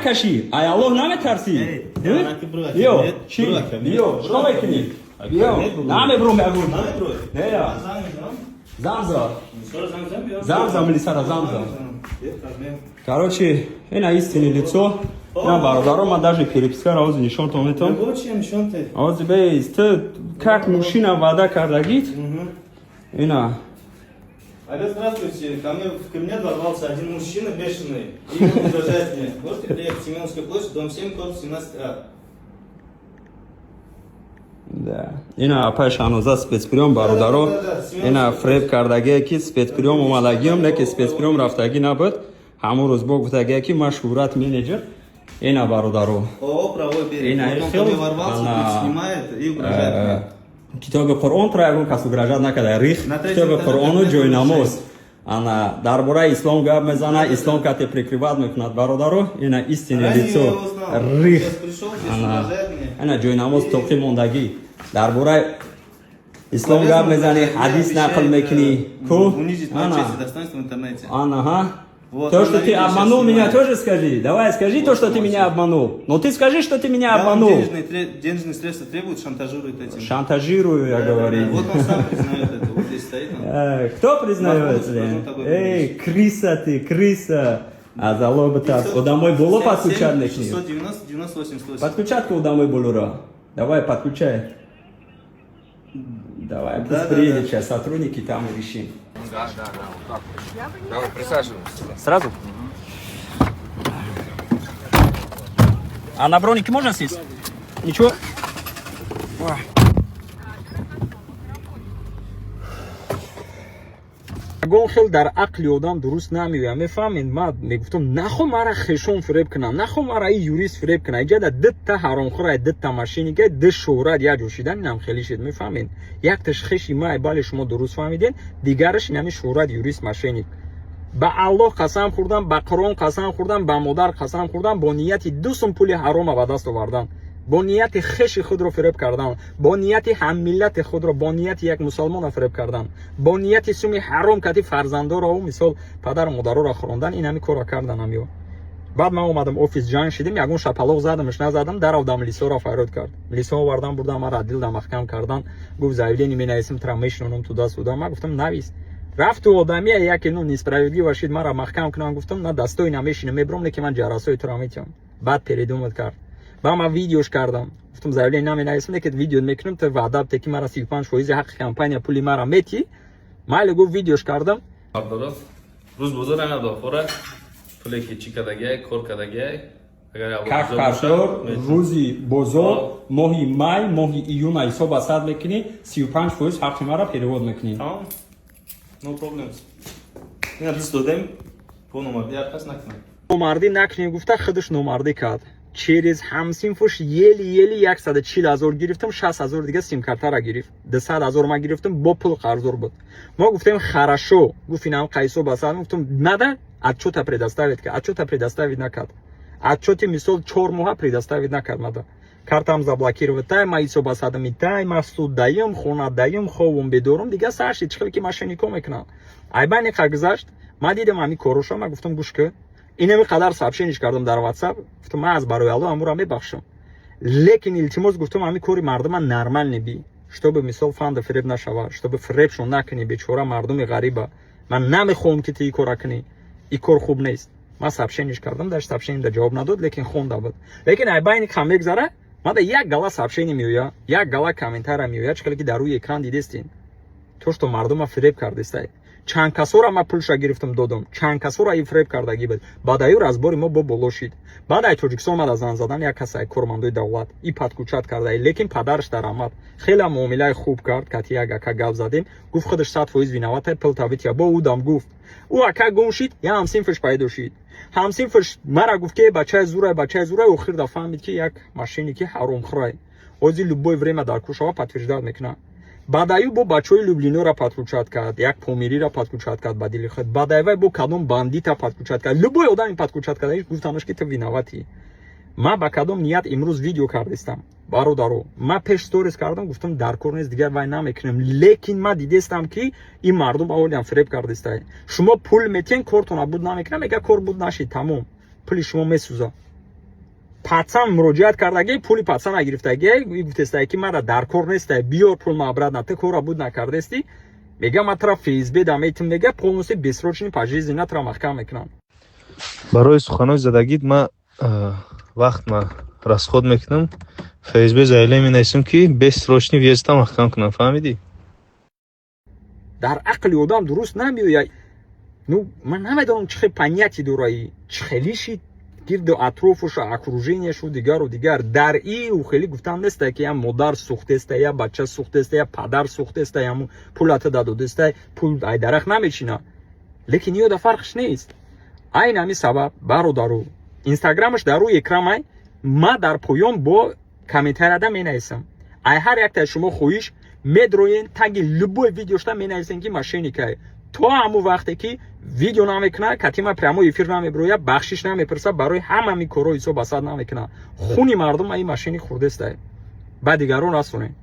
نکشی ای الله نمیترسی یو چی یو شما میکنی یو نمیبرم میگم نه یا زمزم زمزم لیسارا زمزم короче اینا істинне лицо на бародаром man даже переписка роз нишон то метон роз бейс ты как мужчина вода кардагит اینا Алло, здравствуйте. Ко мне ворвался один мужчина бешеный и угрожает мне. Можете приехать в Семеновскую площадь, дом 7, корпус 17А. Да. اینا پشانوزا спецприем бародаро اینا фреб кардагие ки спецприем омадагиам не ки спецприем рафтаги набуд ҳамон рӯз бо гуфтагие ки ман шӯҳрат менеҷер اینا бародаро О, правой берег. اینا Он ко мне ворвался, снимает и угрожает мне. китоби қуръон тро ягон кас угрожат накарда рих китоби қуръону ҷойнамоз ана дар бораи ислом гап мезана ислом кате прикриват мекунад бародаро ина истинне лицо рих ана ҷойнамоз тоқи мондагӣ дар бораи ислом гап мезани ҳадис нақл мекунӣ ку ана то, что ты обманул меня, тоже скажи. Давай, скажи то, что ты меня обманул. Ну ты скажи, что ты меня обманул. Денежные средства требуют, шантажирует этим. Шантажирую, я говорю. Вот он сам признает это. Вот здесь стоит. Кто признает? Эй, крыса ты, крыса. А залога-то домой было подключать на книгу? 690, 98, 108. Подключатку домой было. Давай, подключай. Давай, пусть приедет сейчас сотрудники, там и решим. Да, вот так. Давай, присаживаемся. Сразу? А на бронике можно сесть? Ничего? ягон хел дар ақли одам дуруст намеояд мефаҳмед ман мегуфтам нахо мара хешон фиреб кунам нахо мара и юрист фиреб кунам иҷада дитта ҳаромхӯрай дитта машиника ди шӯҳрат я ҷӯшидан инам хелӣ шид мефаҳмед як ташхиши май бале шумо дуруст фаҳмидед дигараш инами шӯҳрат юрист машиник ба аллоҳ қасам хӯрдам ба қуръон қасам хӯрдам ба модар қасам хӯрдам бо нияти 2 сум пули ҳарома ба даст овардан бо нияти хеши худро фиреб кардан бо нияти ҳаммиллати худро бо нияти як мусалмона фиреб кардан бо нияти суми ҳаром кати фарзандоро мисол падару модароро хӯрондан инами кора карданам ё баъд ман омадам офис ҷанг шидем ягон шапалоқ задамш назадам даровдам милисоро файрод кард милисо овардан бурдам мара дилда маҳкам кардан гуфт заявление менависем тра мешинонам туда суда ман гуфтам навис рафту одамия яке ну несправедливо шид мара маҳкам кунам гуфтам на дастои намешинам мебирам леки ман ҷарасои туро метиҳам баъд передумат кард ба ман видеош кардам гуфтам заявление наменависам леки видео мекунам то ваъда бте ки мара 35% ҳаққи компания пули мара мети майли гуфт видеош кардам рӯз бозор надохӯра пуле ки чӣ кардагиай кор кардагиай как кардор рӯзи бозор моҳи май моҳи июна ҳисоба сад мекунӣ 35% ҳаққи мара перевод мекунӣ No problems. Ина дӯст додем по номарди ҳаркас накунад. Номардӣ накунӣ гуфта худаш номардӣ кард. Через ҳамсин фуш ели 140,000 гирифтам 60,000 дига симкартара гирифт 200,000 ма гирифтам бо пул қарздор буд. Мо гуфтем хорошо гуфт инам қайсо басад гуфтам надо отчёта предоставить ка отчёта предоставить накард. Отчёти мисол 4 моҳа предоставить накард мада. Картам заблокировать тай ма ҳисоба садами тай ма суд даём хона даём ховум бедорум дига сарши чӣ ки машинико мекунам айбани қа гузашт ма дидам ами короша ма гуфтам гӯш ки инами қадар сообщениш кардам дар WhatsApp гуфтам ман аз барои алло амура мебахшам лекин илтимос гуфтам ами кори мардума нормальне би чтобы мисол фанда фиреб нашава чтобы фиребшон накунӣ бечора мардуми ғариба ман намехоҳам ки ту и кора кунӣ и кор хуб нест ман сообщениш кардам даш сообщение ҷавоб надод лекин хонда буд лекин айбани қа мегзара мада як гала сообщение меояд як гала комментария меояд чӣ ки дар рӯи экран дидестин то што мардума фиреб кардестай чанд касора ма пулша гирифтам додам чанд касора и фиреб кардагӣ буд баъдаю разбори мо бо боло шид баъд ай тоҷикистон омада зан задан як касай кормандои давлат и падкучат карда лекин падараш даромад хеле муомилаи хуб кард кати як ака гап задем гуфт худаш 100% виноватай пилтавитя бо удам гуфт ӯ ака гум шид я ҳамсинфиш пайдо шид ҳамсинфиш мара гуфт ки бачаи зурай охир да фаҳмид ки як машини ки ҳаромхӯрай ҳозир любое время дар кушава подтверждат мекунад баъдаю бо бачаҳои люблинора падкучат кард як помириро падкучат кард ба дили худ баъдайвай бо кадом бандита падкучат кард любое одами падкучат кардаиш гуфтанаш ки ту виноватӣ ма ба кадом ният имрӯз видео кардистам бародаро ма пеш сторис кардам гуфтам дар кор нест дигар вай намекунам лекин ма дидестам ки ин мардум аввалиам фиреб кардистай шумо пул метиҳен кортона буд намекунам мега кор буд нашид тамом пули шумо месӯза пацан муроҷиат кардаги пули пацана гирифтаги гуфтестай ки мара дар кор нестай биёр пул мабрад на ты кора буд накардести мега матра фейсбе да метим мега полностью бессрочный пожизненно тра маҳкам мекунанд. барои суханои задагит ма вақт ма расход мекунам фейсбе заявление менависам ки бессрочный въезд маҳкам кунам. фаҳмидӣ? дар ақли одам дуруст намеояд. Ну ман намедонам чӣ хел понятие дораи чӣ хелиши гирду атрофуша окруженияшу дигару дигар дар ию хеле гуфтан нестай ки я модар сухтестай я бача сухтестай я падар сухтестай яму пулата дадодестай пул ай дарах намечина. лекин ёда фарқш нест. айн ҳами сабаб бародару инстаграмаш дар рӯи экранай ма дар поён бо комментарияда менависам. ай ҳар яктаи шумо хоҳиш медроен таги любой видеошта менависем ки мошенникае то ҳамун вақте ки видео намекуна катима прямо эфир намебирояд бахшиш намепирса барои ҳамами корҳо ҳисоб асад намекуна. хуни мардум ай мошенник хӯрдестай ба дигарон расонем.